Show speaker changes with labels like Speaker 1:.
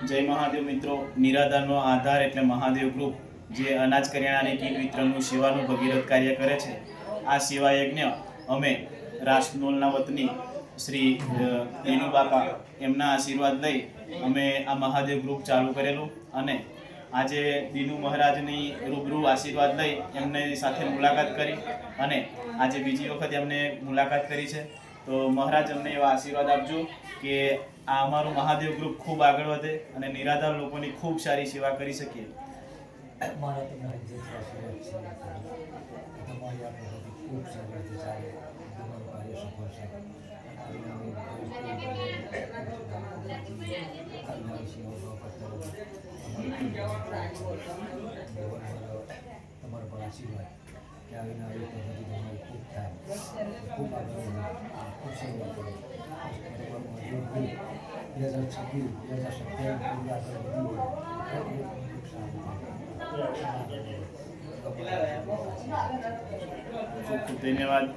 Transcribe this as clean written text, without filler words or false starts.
Speaker 1: જય મહાદેવ મિત્રો, નિરાધારનો આધાર એટલે મહાદેવ ગ્રુપ જે અનાજ કરિયાણાની કીટ વિતરણનું સેવાનું ભગીરથ કાર્ય કરે છે. આ સેવા યજ્ઞ અમે રાસનોલના વતની શ્રી દીનુ બાપા એમના આશીર્વાદ લઈ અમે આ મહાદેવ ગ્રુપ ચાલુ કરેલું અને આજે દીનુ મહારાજની રૂબરૂ આશીર્વાદ લઈ એમને સાથે મુલાકાત કરી અને આજે બીજી વખત એમને મુલાકાત કરી છે. તો મહારાજ અમને એવા આશીર્વાદ આપજો કે આ અમારું મહાદેવ ગ્રુપ ખૂબ આગળ વધે અને નિરાધાર લોકોની ખૂબ સારી સેવા કરી શકીએ.
Speaker 2: તમારા પર આશીર્વાદ કે આવીને આવી પદ્ધતિ તમારી ખૂબ થાય, ખૂબ આગળ ખૂબ સેવા કરો. 2026 2027
Speaker 1: ખૂબ ખૂબ ધન્યવાદ.